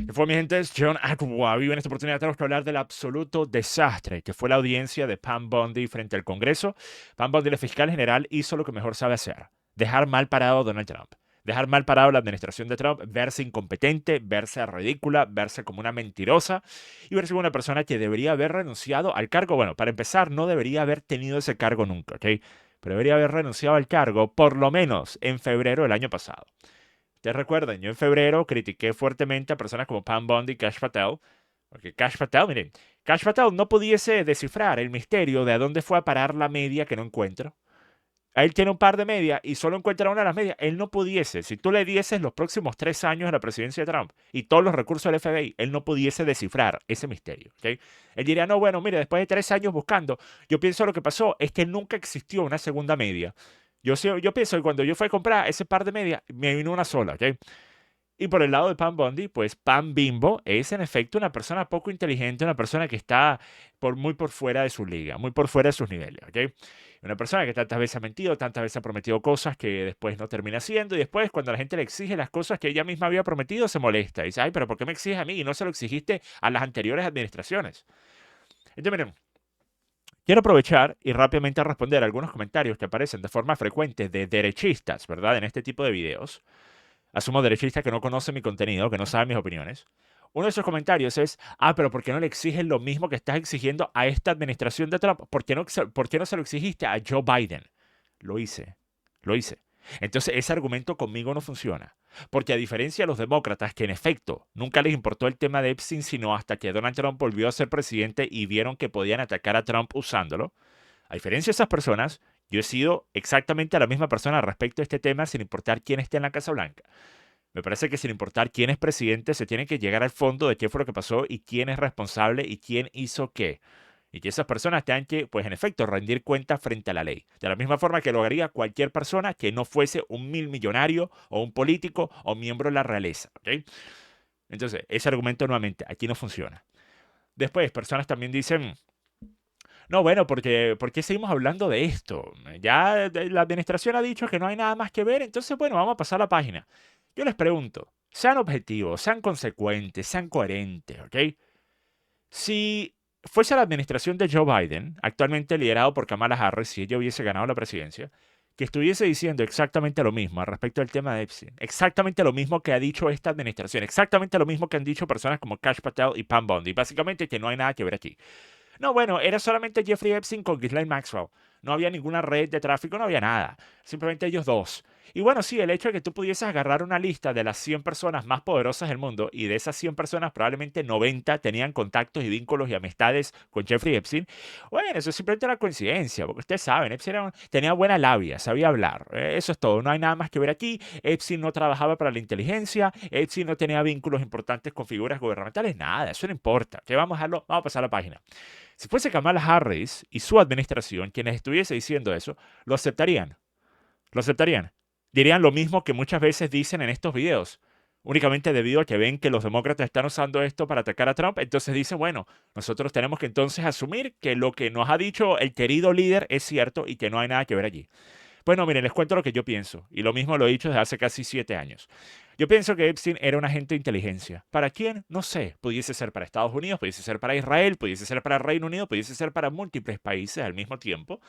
¿Qué fue, mi gente? Es John Aquavi. En esta oportunidad tenemos que hablar del absoluto desastre que fue la audiencia de Pam Bondi frente al Congreso. Pam Bondi, la fiscal general, hizo lo que mejor sabe hacer: dejar mal parado a Donald Trump. Dejar mal parado a la administración de Trump, verse incompetente, verse ridícula, verse como una mentirosa y verse como una persona que debería haber renunciado al cargo. Bueno, para empezar, no debería haber tenido ese cargo nunca, ¿ok? Pero debería haber renunciado al cargo por lo menos en febrero del año pasado. Ustedes recuerdan, yo en febrero critiqué fuertemente a personas como Pam Bondi y Kash Patel, porque Kash Patel, miren, Kash Patel no pudiese descifrar el misterio de a dónde fue a parar la media que no encuentro. Él tiene un par de medias y solo encuentra una de las medias. Él no pudiese, si tú le dieses los próximos 3 años de la presidencia de Trump y todos los recursos del FBI, él no pudiese descifrar ese misterio. ¿Ok? Él diría, no, bueno, mire, después de 3 años buscando, yo pienso lo que pasó es que nunca existió una segunda media. Yo pienso que cuando yo fui a comprar ese par de medias, me vino una sola. ¿Ok? Y por el lado de Pam Bondi, pues Pam Bimbo es en efecto una persona poco inteligente, una persona que está muy por fuera de su liga, muy por fuera de sus niveles, ¿ok? Una persona que tantas veces ha mentido, tantas veces ha prometido cosas que después no termina haciendo y después cuando la gente le exige las cosas que ella misma había prometido se molesta y dice, ay, pero ¿por qué me exiges a mí y no se lo exigiste a las anteriores administraciones? Entonces, miren, quiero aprovechar y rápidamente responder algunos comentarios que aparecen de forma frecuente de derechistas, ¿verdad? En este tipo de videos. Asumo derechistas que no conocen mi contenido, que no saben mis opiniones. Uno de esos comentarios es, pero ¿por qué no le exiges lo mismo que estás exigiendo a esta administración de Trump? Por qué no se lo exigiste a Joe Biden? Lo hice, lo hice. Entonces ese argumento conmigo no funciona. Porque a diferencia de los demócratas, que en efecto nunca les importó el tema de Epstein, sino hasta que Donald Trump volvió a ser presidente y vieron que podían atacar a Trump usándolo, a diferencia de esas personas, yo he sido exactamente la misma persona respecto a este tema sin importar quién esté en la Casa Blanca. Me parece que sin importar quién es presidente, se tiene que llegar al fondo de qué fue lo que pasó y quién es responsable y quién hizo qué. Y que esas personas tengan que, pues en efecto, rendir cuentas frente a la ley. De la misma forma que lo haría cualquier persona que no fuese un mil millonario o un político o miembro de la realeza. ¿Ok? Entonces, ese argumento nuevamente aquí no funciona. Después, personas también dicen, no, bueno, porque ¿por qué seguimos hablando de esto? Ya la administración ha dicho que no hay nada más que ver, entonces, bueno, vamos a pasar la página. Yo les pregunto, sean objetivos, sean consecuentes, sean coherentes, ¿ok? Si fuese la administración de Joe Biden, actualmente liderado por Kamala Harris, si ella hubiese ganado la presidencia, que estuviese diciendo exactamente lo mismo al respecto del tema de Epstein, exactamente lo mismo que ha dicho esta administración, exactamente lo mismo que han dicho personas como Kash Patel y Pam Bondi, básicamente que no hay nada que ver aquí. No, bueno, era solamente Jeffrey Epstein con Ghislaine Maxwell. No había ninguna red de tráfico, no había nada. Simplemente ellos dos. Y bueno, sí, el hecho de que tú pudieses agarrar una lista de las 100 personas más poderosas del mundo y de esas 100 personas probablemente 90 tenían contactos y vínculos y amistades con Jeffrey Epstein, bueno, eso es simplemente una coincidencia, porque ustedes saben, Epstein tenía buena labia, sabía hablar. Eso es todo, no hay nada más que ver aquí. Epstein no trabajaba para la inteligencia, Epstein no tenía vínculos importantes con figuras gubernamentales, nada, eso no importa. ¿Qué vamos a dejarlo? Vamos a pasar a la página. Si fuese Kamala Harris y su administración quienes estuviese diciendo eso, lo aceptarían. Lo aceptarían. Dirían lo mismo que muchas veces dicen en estos videos. Únicamente debido a que ven que los demócratas están usando esto para atacar a Trump, entonces dicen, bueno, nosotros tenemos que entonces asumir que lo que nos ha dicho el querido líder es cierto y que no hay nada que ver allí. Bueno, miren, les cuento lo que yo pienso, y lo mismo lo he dicho desde hace casi 7 años. Yo pienso que Epstein era un agente de inteligencia. ¿Para quién? No sé. Pudiese ser para Estados Unidos, pudiese ser para Israel, pudiese ser para Reino Unido, pudiese ser para múltiples países al mismo tiempo.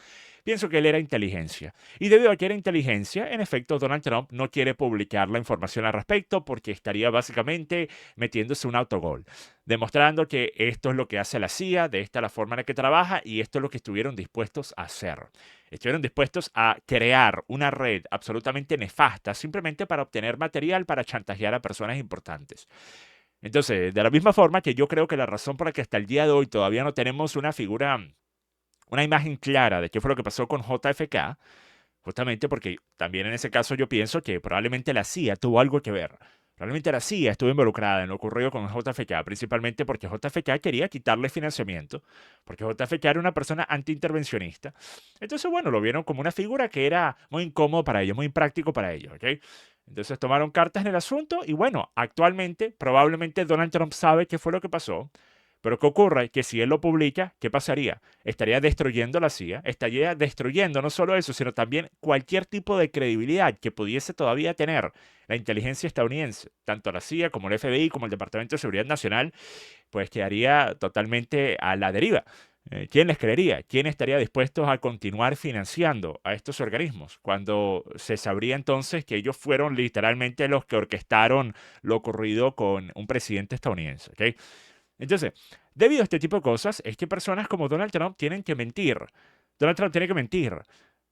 Pienso que él era inteligencia. Y debido a que era inteligencia, en efecto, Donald Trump no quiere publicar la información al respecto porque estaría básicamente metiéndose un autogol, demostrando que esto es lo que hace la CIA, de esta es la forma en la que trabaja y esto es lo que estuvieron dispuestos a hacer. Estuvieron dispuestos a crear una red absolutamente nefasta simplemente para obtener material para chantajear a personas importantes. Entonces, de la misma forma que yo creo que la razón por la que hasta el día de hoy todavía no tenemos una figura, una imagen clara de qué fue lo que pasó con JFK, justamente porque también en ese caso yo pienso que probablemente la CIA tuvo algo que ver. Probablemente la CIA estuvo involucrada en lo ocurrido con JFK, principalmente porque JFK quería quitarle financiamiento, porque JFK era una persona antiintervencionista. Entonces, bueno, lo vieron como una figura que era muy incómodo para ellos, muy impráctico para ellos, ¿ok? Entonces tomaron cartas en el asunto y bueno, actualmente probablemente Donald Trump sabe qué fue lo que pasó, Pero ¿qué ocurre? Que si él lo publica, ¿qué pasaría? Estaría destruyendo la CIA, estaría destruyendo no solo eso, sino también cualquier tipo de credibilidad que pudiese todavía tener la inteligencia estadounidense, tanto la CIA como el FBI, como el Departamento de Seguridad Nacional, pues quedaría totalmente a la deriva. ¿Quién les creería? ¿Quién estaría dispuesto a continuar financiando a estos organismos cuando se sabría entonces que ellos fueron literalmente los que orquestaron lo ocurrido con un presidente estadounidense? ¿Ok? Entonces, debido a este tipo de cosas, es que personas como Donald Trump tienen que mentir. Donald Trump tiene que mentir.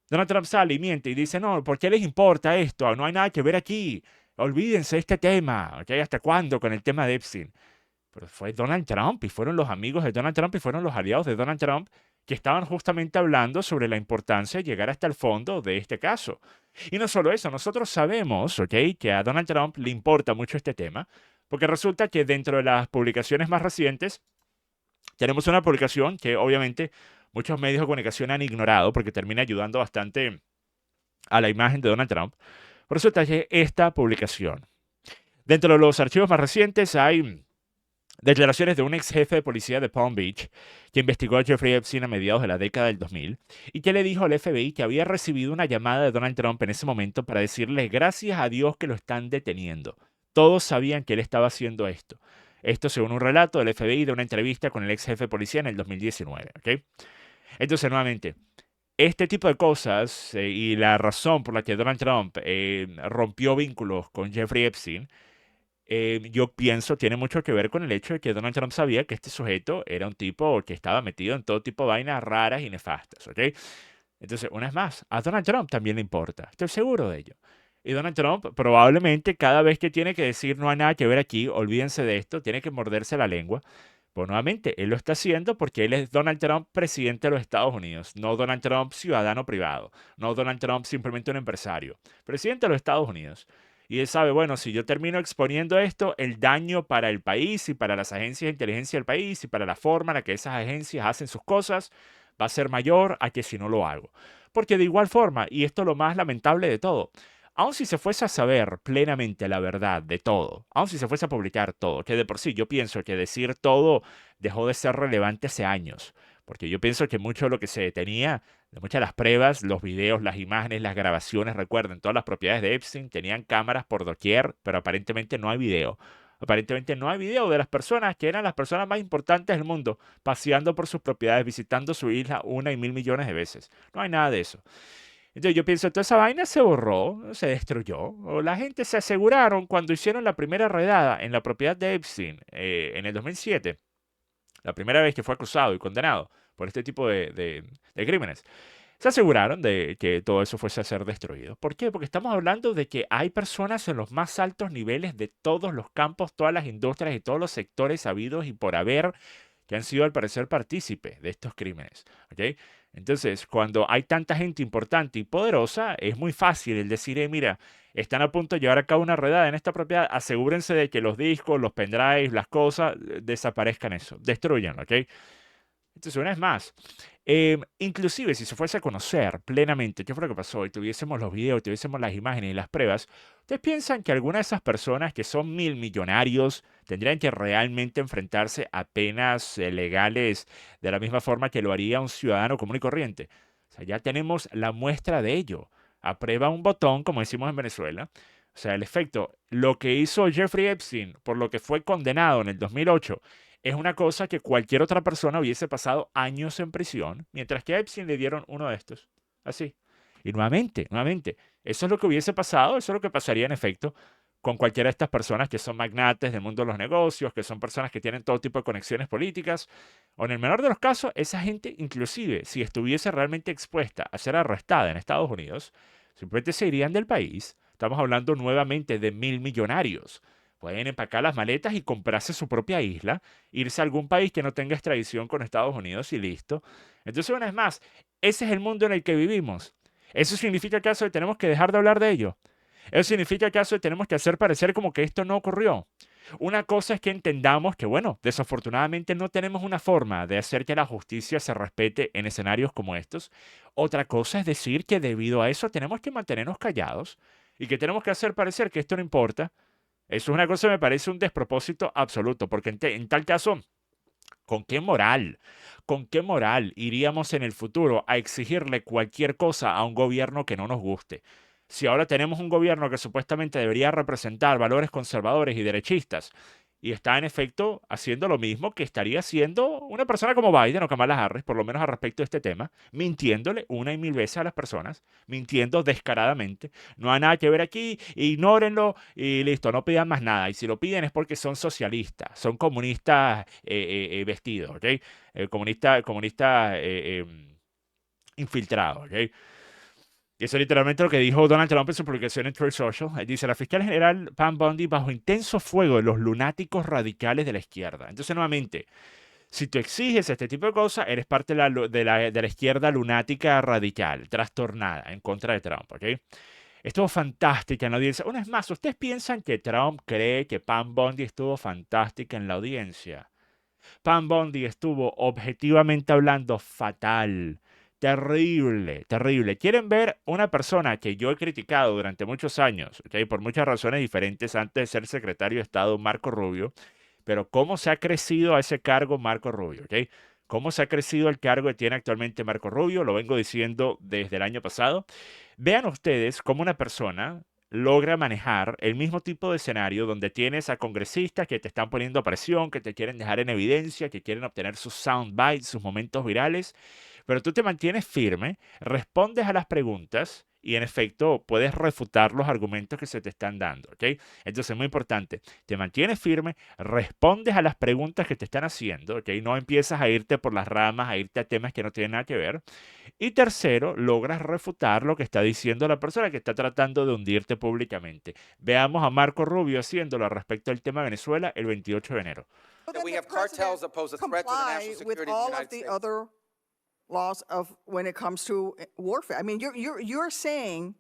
Donald Trump sale y miente y dice, no, ¿por qué les importa esto? No hay nada que ver aquí. Olvídense de este tema. ¿Ok? ¿Hasta cuándo con el tema de Epstein? Pero fue Donald Trump y fueron los amigos de Donald Trump y fueron los aliados de Donald Trump que estaban justamente hablando sobre la importancia de llegar hasta el fondo de este caso. Y no solo eso, nosotros sabemos, ¿ok?, que a Donald Trump le importa mucho este tema, porque resulta que dentro de las publicaciones más recientes tenemos una publicación que obviamente muchos medios de comunicación han ignorado porque termina ayudando bastante a la imagen de Donald Trump. Resulta que esta publicación, dentro de los archivos más recientes hay declaraciones de un ex jefe de policía de Palm Beach que investigó a Jeffrey Epstein a mediados de la década del 2000 y que le dijo al FBI que había recibido una llamada de Donald Trump en ese momento para decirle gracias a Dios que lo están deteniendo. Todos sabían que él estaba haciendo esto. Esto según un relato del FBI de una entrevista con el ex jefe de policía en el 2019. ¿Ok? Entonces, nuevamente, este tipo de cosas y la razón por la que Donald Trump rompió vínculos con Jeffrey Epstein yo pienso tiene mucho que ver con el hecho de que Donald Trump sabía que este sujeto era un tipo que estaba metido en todo tipo de vainas raras y nefastas, ¿ok? Entonces, una vez más, a Donald Trump también le importa, estoy seguro de ello. Y Donald Trump probablemente cada vez que tiene que decir no hay nada que ver aquí, olvídense de esto, tiene que morderse la lengua. Pues nuevamente, él lo está haciendo porque él es Donald Trump, presidente de los Estados Unidos, no Donald Trump, ciudadano privado, no Donald Trump, simplemente un empresario, presidente de los Estados Unidos. Y él sabe, bueno, si yo termino exponiendo esto, el daño para el país y para las agencias de inteligencia del país y para la forma en la que esas agencias hacen sus cosas va a ser mayor a que si no lo hago. Porque de igual forma, y esto es lo más lamentable de todo, aun si se fuese a saber plenamente la verdad de todo, aun si se fuese a publicar todo, que de por sí yo pienso que decir todo dejó de ser relevante hace años, porque yo pienso que mucho de lo que se tenía, de muchas de las pruebas, los videos, las imágenes, las grabaciones, recuerden, todas las propiedades de Epstein tenían cámaras por doquier, pero aparentemente no hay video. Aparentemente no hay video de las personas que eran las personas más importantes del mundo paseando por sus propiedades, visitando su isla 1 y 1000 millones de veces. No hay nada de eso. Entonces yo pienso, toda esa vaina se borró, se destruyó, o la gente se aseguraron cuando hicieron la primera redada en la propiedad de Epstein en el 2007, la primera vez que fue acusado y condenado por este tipo de crímenes. Se aseguraron de que todo eso fuese a ser destruido. ¿Por qué? Porque estamos hablando de que hay personas en los más altos niveles de todos los campos, todas las industrias y todos los sectores habidos y por haber que han sido al parecer partícipes de estos crímenes. ¿Ok? Entonces, cuando hay tanta gente importante y poderosa, es muy fácil el decir, mira, están a punto de llevar a cabo una redada en esta propiedad, asegúrense de que los discos, los pendrives, las cosas, desaparezcan eso, destruyanlo, ¿ok? Entonces, una vez más, inclusive si se fuese a conocer plenamente qué fue lo que pasó y tuviésemos los videos, tuviésemos las imágenes y las pruebas, ¿ustedes piensan que algunas de esas personas que son mil millonarios tendrían que realmente enfrentarse a penas legales de la misma forma que lo haría un ciudadano común y corriente? O sea, ya tenemos la muestra de ello. Aprueba un botón, como decimos en Venezuela. O sea, el efecto, lo que hizo Jeffrey Epstein, por lo que fue condenado en el 2008, es una cosa que cualquier otra persona hubiese pasado años en prisión, mientras que a Epstein le dieron uno de estos. Así. Y nuevamente, eso es lo que hubiese pasado, eso es lo que pasaría en efecto con cualquiera de estas personas que son magnates del mundo de los negocios, que son personas que tienen todo tipo de conexiones políticas, o en el menor de los casos, esa gente, inclusive, si estuviese realmente expuesta a ser arrestada en Estados Unidos, simplemente se irían del país. Estamos hablando nuevamente de mil millonarios. Pueden empacar las maletas y comprarse su propia isla, irse a algún país que no tenga extradición con Estados Unidos y listo. Entonces, una vez más, ese es el mundo en el que vivimos. ¿Eso significa acaso que tenemos que dejar de hablar de ello? ¿Eso significa acaso que tenemos que hacer parecer como que esto no ocurrió? Una cosa es que entendamos que, bueno, desafortunadamente no tenemos una forma de hacer que la justicia se respete en escenarios como estos. Otra cosa es decir que debido a eso tenemos que mantenernos callados y que tenemos que hacer parecer que esto no importa. Eso es una cosa que me parece un despropósito absoluto, porque en tal caso ¿Con qué moral? ¿Con qué moral iríamos en el futuro a exigirle cualquier cosa a un gobierno que no nos guste? Si ahora tenemos un gobierno que supuestamente debería representar valores conservadores y derechistas y está en efecto haciendo lo mismo que estaría haciendo una persona como Biden o Kamala Harris, por lo menos al respecto de este tema, mintiéndole una y mil veces a las personas, mintiendo descaradamente. No hay nada que ver aquí, ignórenlo y listo, no pidan más nada. Y si lo piden es porque son socialistas, son comunistas vestidos, ¿ok? Comunistas infiltrados, ¿ok? Y eso es literalmente lo que dijo Donald Trump en su publicación en Truth Social. Él dice, la fiscal general Pam Bondi bajo intenso fuego de los lunáticos radicales de la izquierda. Entonces, nuevamente, si tú exiges este tipo de cosas, eres parte de la izquierda lunática radical, trastornada, en contra de Trump, ¿ok? Estuvo fantástica en la audiencia. Una vez más, ¿ustedes piensan que Trump cree que Pam Bondi estuvo fantástica en la audiencia? Pam Bondi estuvo objetivamente hablando fatal. Terrible, terrible. ¿Quieren ver una persona que yo he criticado durante muchos años, ¿ok? Por muchas razones diferentes antes de ser secretario de Estado, Marco Rubio? Pero cómo se ha crecido a ese cargo Marco Rubio, ¿ok? Cómo se ha crecido el cargo que tiene actualmente Marco Rubio, lo vengo diciendo desde el año pasado. Vean ustedes cómo una persona logra manejar el mismo tipo de escenario donde tienes a congresistas que te están poniendo presión, que te quieren dejar en evidencia, que quieren obtener sus sound bites, sus momentos virales, pero tú te mantienes firme, respondes a las preguntas y en efecto puedes refutar los argumentos que se te están dando, ¿ok? Entonces es muy importante, te mantienes firme, respondes a las preguntas que te están haciendo, ¿ok? No empiezas a irte por las ramas, a irte a temas que no tienen nada que ver. Y tercero, logras refutar lo que está diciendo la persona que está tratando de hundirte públicamente. Veamos a Marco Rubio haciéndolo respecto al tema de Venezuela el 28 de enero. Well, that then we the have cartels that pose a threat to the comply national with security of the all United of the States. other laws of when it comes to warfare. I mean, you're saying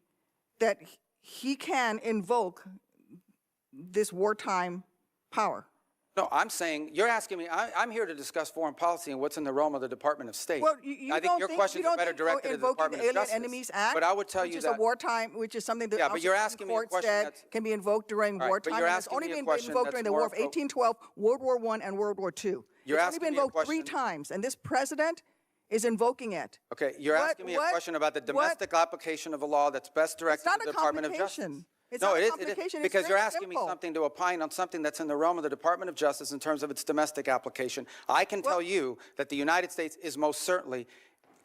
that he can invoke this wartime power. No, I'm saying, you're asking me, I'm here to discuss foreign policy and what's in the realm of the Department of State. Well, you I think don't your think, questions you are don't better think directed to the invoking Department the of Alien Justice. Enemies Act, But I would tell which you is that. a wartime, which is something that Yeah, but also you're Supreme asking me a Court question said that's- can be invoked during All right, but wartime. you're And it's asking only me a been question invoked that's during the more War of appro- 1812, World War I, and World War II. You're It's only asking been me a invoked 3 question- times, and this president is invoking it. Okay, you're What- asking me a what- question about the what- domestic application of a law that's best directed not to the a Department of complication. Justice. It's No, not a it is, complication. It's because you're very asking me simple. something to opine on something that's in the realm of the Department of Justice in terms of its domestic application. I can tell you that the United States is most certainly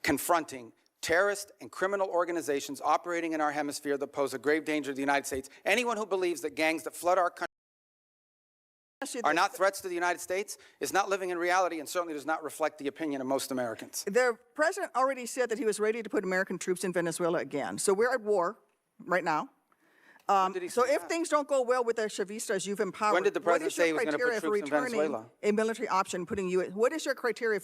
confronting terrorist and criminal organizations operating in our hemisphere that pose a grave danger to the United States. Anyone who believes that gangs that flood our country Ask you are this. not threats to the United States is not living in reality and certainly does not reflect the opinion of most Americans. The president already said that he was ready to put American troops in Venezuela again. So we're at war right now. did he So say if that? things don't go well with the Chavistas you've empowered, When did the what president is your say he was gonna put criteria for troops in returning Venezuela? a military option, putting you? What is your criteria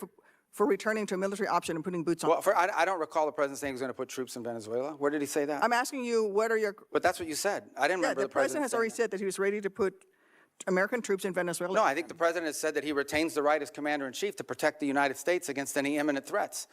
for returning to a military option and putting boots on? Well, I don't recall the president saying he was going to put troops in Venezuela. Where did he say that? I'm asking you, what are your? But that's what you said. I didn't Yeah, remember the the president president has saying already that. said that he was ready to put American troops in Venezuela. No, I think the president has said that he retains the right as commander-in-chief to protect the United States against any imminent threats.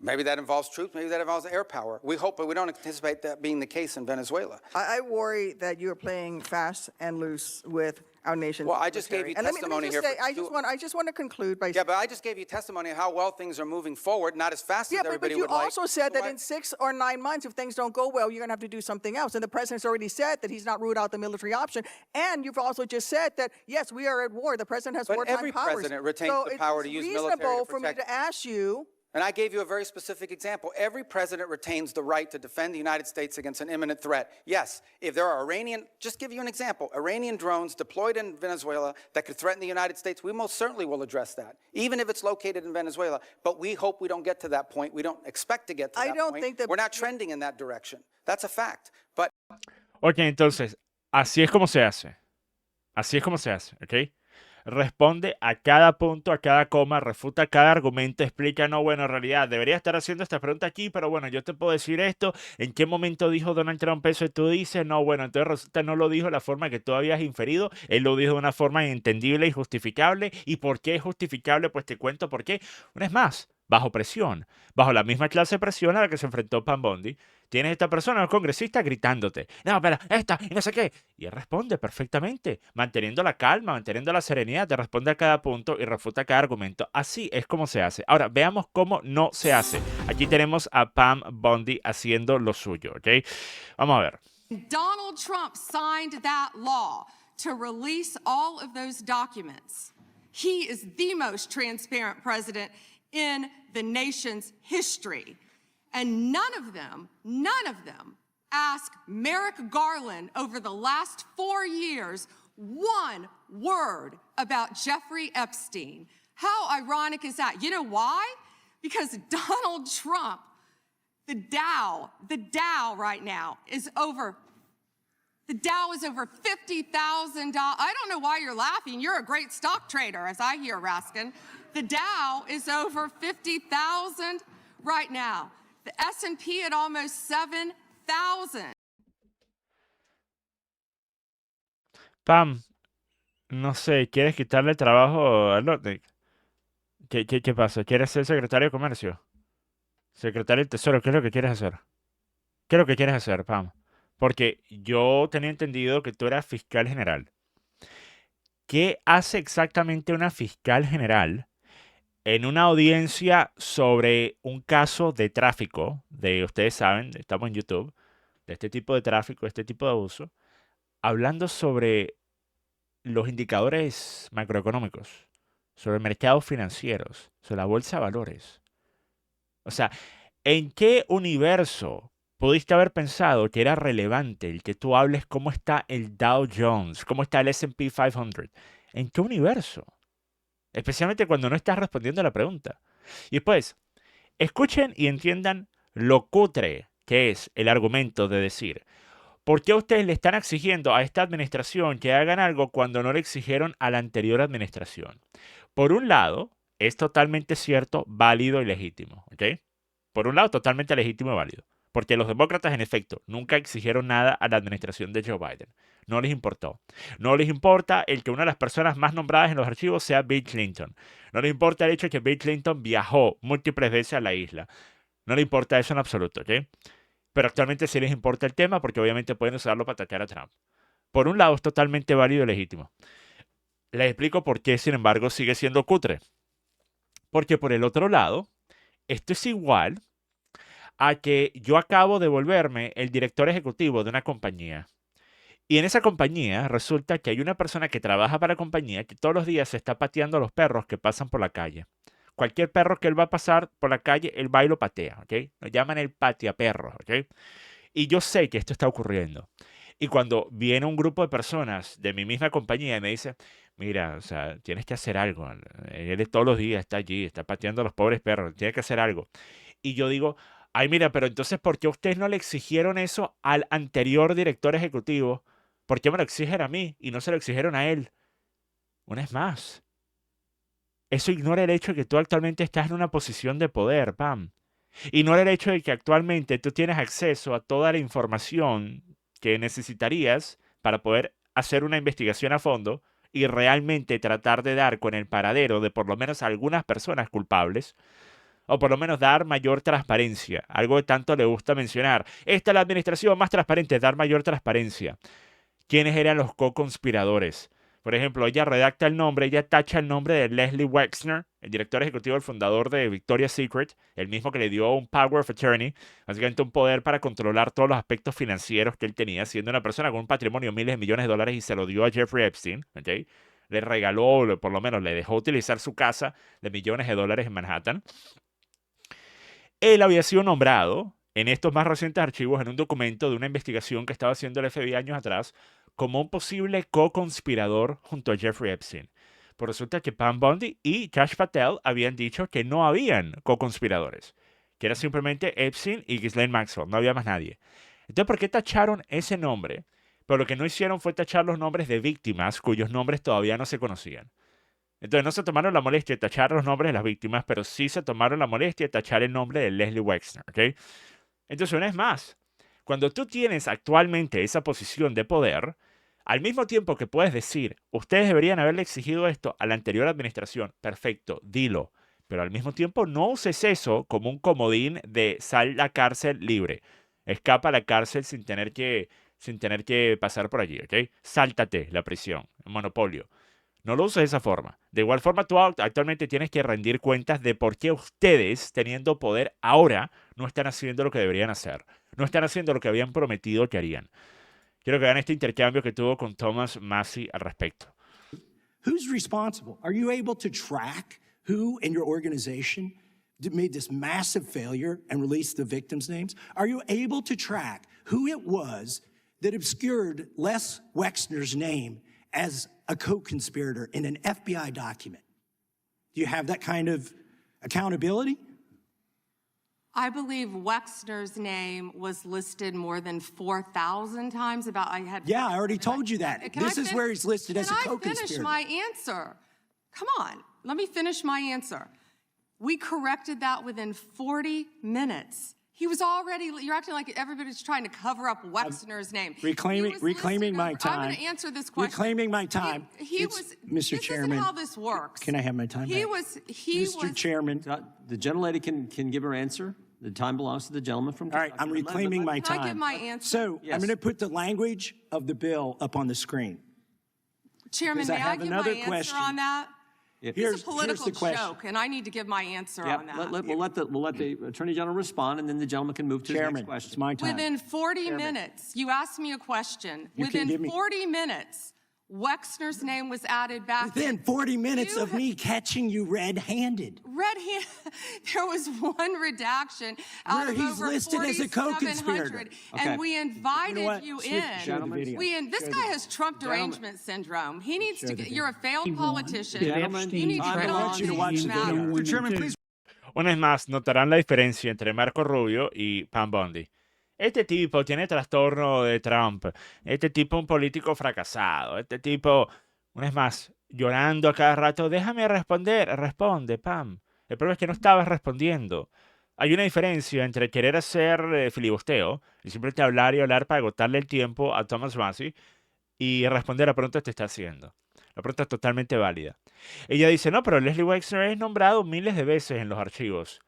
Maybe that involves troops, maybe that involves air power. We hope, but we don't anticipate that being the case in Venezuela. I worry that you're playing fast and loose with our nation's Well, I just gave military. you And let me testimony just here say, for I just want to conclude by Yeah, but I just gave you testimony of how well things are moving forward, not as fast Yeah, as but everybody you would like. also said So that why- in 6 or 9 months, if things don't go well, you're going to have to do something else. And the president's already said that he's not ruled out the military option. And you've also just said that, yes, we are at war. The president has But wartime every powers. president retains so the power it's to use military to reasonable for me protect- to ask you, And I gave you a very specific example. Every president retains the right to defend the United States against an imminent threat. Yes, if there are just give you an example, Iranian drones deployed in Venezuela that could threaten the United States, we most certainly will address that, even if it's located in Venezuela. But we hope we don't get to that point. We don't expect to get to I that don't point. think that- We're not trending in that direction. That's a fact. But Ok, entonces, así es como se hace. Así es como se hace, ¿ok? Responde a cada punto, a cada coma, refuta cada argumento, explica, no, bueno, en realidad debería estar haciendo esta pregunta aquí, pero bueno, yo te puedo decir esto, ¿en qué momento dijo Donald Trump eso? Y tú dices, no, bueno, entonces resulta no lo dijo de la forma que tú habías inferido, él lo dijo de una forma entendible y justificable, ¿y por qué es justificable? Pues te cuento por qué. Una vez más, bajo presión, bajo la misma clase de presión a la que se enfrentó Pam Bondi. Tienes esta persona, el congresista, gritándote, no, pero esta, y no sé qué. Y él responde perfectamente, manteniendo la calma, manteniendo la serenidad, te responde a cada punto y refuta cada argumento. Así es como se hace. Ahora, veamos cómo no se hace. Aquí tenemos a Pam Bondi haciendo lo suyo, ¿ok? Vamos a ver. Donald Trump signed that law to release all of those documents. He is the most transparent president in the nation's history. And none of them asked Merrick Garland over the last 4 years one word about Jeffrey Epstein. How ironic is that? You know why? Because Donald Trump, the Dow right now is over $50,000. I don't know why you're laughing. You're a great stock trader, as I hear, Raskin. The Dow is over 50,000 right now. The S&P at almost 7,000. Pam, no sé, ¿quieres quitarle el trabajo a Lotnick? ¿Qué pasa? ¿Quieres ser secretario de Comercio? Secretario del Tesoro, ¿qué es lo que quieres hacer? ¿Qué es lo que quieres hacer, Pam? Porque yo tenía entendido que tú eras fiscal general. ¿Qué hace exactamente una fiscal general en una audiencia sobre un caso de tráfico, ustedes saben, estamos en YouTube, de este tipo de tráfico, de este tipo de abuso, hablando sobre los indicadores macroeconómicos, sobre mercados financieros, sobre la bolsa de valores? O sea, ¿en qué universo pudiste haber pensado que era relevante el que tú hables cómo está el Dow Jones, cómo está el S&P 500? ¿En qué universo? Especialmente cuando no estás respondiendo a la pregunta. Y después, escuchen y entiendan lo cutre que es el argumento de decir, ¿por qué ustedes le están exigiendo a esta administración que hagan algo cuando no le exigieron a la anterior administración? Por un lado, es totalmente cierto, válido y legítimo, ¿ok? Por un lado, totalmente legítimo y válido. Porque los demócratas, en efecto, nunca exigieron nada a la administración de Joe Biden. No les importó. No les importa el que una de las personas más nombradas en los archivos sea Bill Clinton. No les importa el hecho de que Bill Clinton viajó múltiples veces a la isla. No les importa eso en absoluto, ¿ok? Pero actualmente sí les importa el tema porque obviamente pueden usarlo para atacar a Trump. Por un lado, es totalmente válido y legítimo. Les explico por qué, sin embargo, sigue siendo cutre. Porque por el otro lado, esto es igual a que yo acabo de volverme el director ejecutivo de una compañía. Y en esa compañía resulta que hay una persona que trabaja para la compañía que todos los días se está pateando a los perros que pasan por la calle. Cualquier perro que él va a pasar por la calle, él va y lo patea, ¿ok? Lo llaman el pateaperros, ¿ok? Y yo sé que esto está ocurriendo. Y cuando viene un grupo de personas de mi misma compañía y me dice, mira, o sea, tienes que hacer algo. Él todos los días está allí, está pateando a los pobres perros, tiene que hacer algo. Y yo digo, ay, mira, pero entonces, ¿por qué ustedes no le exigieron eso al anterior director ejecutivo? ¿Por qué me lo exigen a mí y no se lo exigieron a él? Una vez más, eso ignora el hecho de que tú actualmente estás en una posición de poder, Pam. Ignora el hecho de que actualmente tú tienes acceso a toda la información que necesitarías para poder hacer una investigación a fondo y realmente tratar de dar con el paradero de por lo menos algunas personas culpables, o por lo menos dar mayor transparencia, algo que tanto le gusta mencionar. Esta es la administración más transparente, dar mayor transparencia. ¿Quiénes eran los co-conspiradores? Por ejemplo, ella redacta el nombre, ella tacha el nombre de Leslie Wexner, el director ejecutivo, el fundador de Victoria's Secret, el mismo que le dio un power of attorney, básicamente un poder para controlar todos los aspectos financieros que él tenía, siendo una persona con un patrimonio de miles de millones de dólares y se lo dio a Jeffrey Epstein, ¿ok? Le regaló, por lo menos le dejó utilizar su casa de millones de dólares en Manhattan. Él había sido nombrado en estos más recientes archivos en un documento de una investigación que estaba haciendo el FBI años atrás como un posible co-conspirador junto a Jeffrey Epstein. Pues resulta que Pam Bondi y Kash Patel habían dicho que no habían co-conspiradores, que era simplemente Epstein y Ghislaine Maxwell, no había más nadie. Entonces, ¿por qué tacharon ese nombre? Pero lo que no hicieron fue tachar los nombres de víctimas cuyos nombres todavía no se conocían. Entonces no se tomaron la molestia de tachar los nombres de las víctimas, pero sí se tomaron la molestia de tachar el nombre de Leslie Wexner, ¿ok? Entonces, una vez más, cuando tú tienes actualmente esa posición de poder, al mismo tiempo que puedes decir, ustedes deberían haberle exigido esto a la anterior administración, perfecto, dilo. pero al mismo tiempo no uses eso como un comodín de sal a la cárcel libre. Escapa a la cárcel sin tener que pasar por allí, ¿ok? Sáltate la prisión, el monopolio. No lo uses de esa forma. De igual forma, tú actualmente tienes que rendir cuentas de por qué ustedes, teniendo poder ahora, no están haciendo lo que deberían hacer. No están haciendo lo que habían prometido que harían. Quiero que vean este intercambio que tuvo con Thomas Massie al respecto. Who's responsible? Are you able to track who in your organization made this massive failure and released the victims' names? Are you able to track who it was that obscured Les Wexner's name as a co-conspirator in an FBI document? Do you have that kind of accountability? I believe Wexner's name was listed more than 4,000 times. Yeah, I already told you that. This is where he's listed as a co-conspirator. Can I finish my answer? Come on, let me finish my answer. We corrected that within 40 minutes. He was already, you're acting like everybody's trying to cover up Wexner's name. Reclaiming my time. I'm going to answer this question. Reclaiming my time. Mr. Chairman. This isn't how this works. Can I have my time back? Mr. Chairman. The gentlelady can give her answer. The time belongs to the gentleman from Kentucky. All right, I'm reclaiming my time. Can I give my answer? So Yes. I'm going to put the language of the bill up on the screen. Chairman, because I may I have give my another answer question. on that? If- This Here's is a political the question. joke, and I need to give my answer Yeah, on that. we'll let the Attorney General respond, and then the gentleman can move to his Chairman, next question. it's my time. Within 40 minutes, you asked me a question. You can give Within me- 40 minutes, Wexner's name was added back. Within 40 minutes You of me catching you red-handed. There was one redaction out Where of he's over listed as a 4,700, co-conspirator. Okay. and we invited what? you Show in. the Gentlemen. video. This guy has Trump derangement syndrome. He needs to get, you're a failed politician. Gentlemen, You need to time get belongs on to you to these watch the video. matters. Mr. Chairman, please. Una vez más, notarán la diferencia entre Marco Rubio y Pam Bondi. Este tipo tiene trastorno de Trump. Este tipo es un político fracasado. Este tipo, una vez más, llorando a cada rato. Déjame responder. Responde, Pam. El problema es que no estabas respondiendo. Hay una diferencia entre querer hacer filibusteo y simplemente hablar y hablar para agotarle el tiempo a Thomas Massie y responder a preguntas que te está haciendo. La pregunta es totalmente válida. Ella dice, no, pero Leslie Wexner es nombrado miles de veces en los archivos.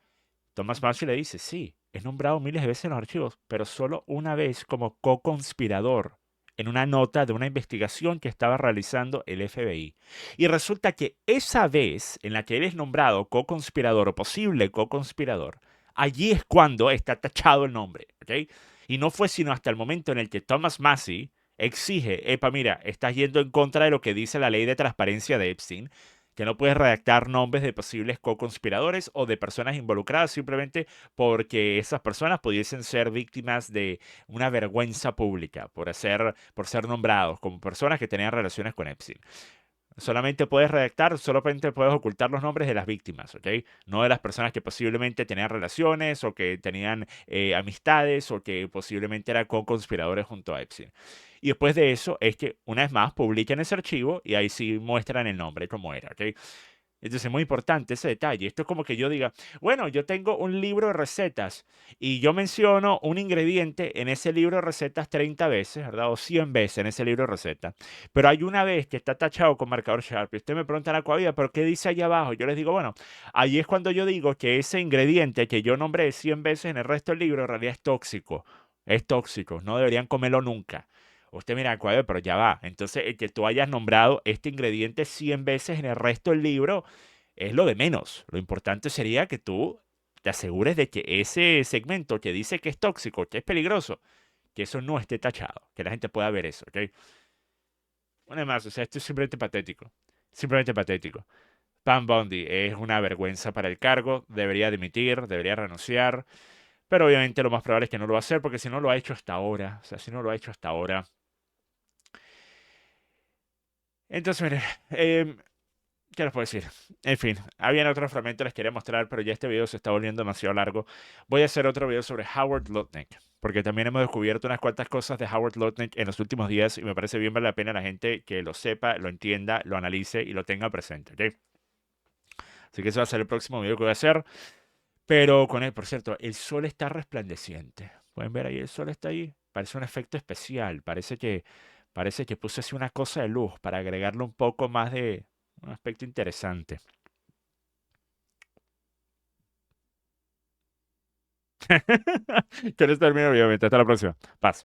Thomas Massie le dice, sí, es nombrado miles de veces en los archivos, pero solo una vez como co-conspirador en una nota de una investigación que estaba realizando el FBI. Y resulta que esa vez en la que él es nombrado co-conspirador o posible co-conspirador, allí es cuando está tachado el nombre, ¿ok? Y no fue sino hasta el momento en el que Thomas Massie exige, epa, mira, estás yendo en contra de lo que dice la ley de transparencia de Epstein, que no puedes redactar nombres de posibles co-conspiradores o de personas involucradas simplemente porque esas personas pudiesen ser víctimas de una vergüenza pública por ser nombrados como personas que tenían relaciones con Epstein. Solamente puedes ocultar los nombres de las víctimas, ¿ok? No de las personas que posiblemente tenían relaciones o que tenían amistades o que posiblemente eran co-conspiradores junto a Epstein. Y después de eso es que, una vez más, publican ese archivo y ahí sí muestran el nombre como era, ¿ok? Entonces es muy importante ese detalle. Esto es como que yo diga, bueno, yo tengo un libro de recetas y yo menciono un ingrediente en ese libro de recetas 30 veces, ¿verdad? O 100 veces en ese libro de recetas. Pero hay una vez que está tachado con marcador Sharp y usted me pregunta, Cuavida, ¿pero qué dice allá abajo? Yo les digo, bueno, ahí es cuando yo digo que ese ingrediente que yo nombré 100 veces en el resto del libro en realidad es tóxico. Es tóxico, no deberían comerlo nunca. Usted mira, pero ya va. Entonces, el que tú hayas nombrado este ingrediente 100 veces en el resto del libro es lo de menos. Lo importante sería que tú te asegures de que ese segmento que dice que es tóxico, que es peligroso, que eso no esté tachado, que la gente pueda ver eso, ¿ok? Una más, o sea, esto es simplemente patético. Simplemente patético. Pam Bondi es una vergüenza para el cargo, debería dimitir, debería renunciar, pero obviamente lo más probable es que no lo va a hacer porque si no lo ha hecho hasta ahora, o sea, si no lo ha hecho hasta ahora. Entonces, mire, ¿qué les puedo decir? En fin, habían otros fragmentos que les quería mostrar, pero ya este video se está volviendo demasiado largo. Voy a hacer otro video sobre Howard Lutnick, porque también hemos descubierto unas cuantas cosas de Howard Lutnick en los últimos días y me parece bien vale la pena la gente que lo sepa, lo entienda, lo analice y lo tenga presente, ¿ok? Así que ese va a ser el próximo video que voy a hacer. Pero con él, por cierto, el sol está resplandeciente. ¿Pueden ver ahí? El sol está ahí. Parece un efecto especial. Parece que puse así una cosa de luz para agregarle un poco más de un aspecto interesante. Con esto termino, obviamente. Hasta la próxima. Paz.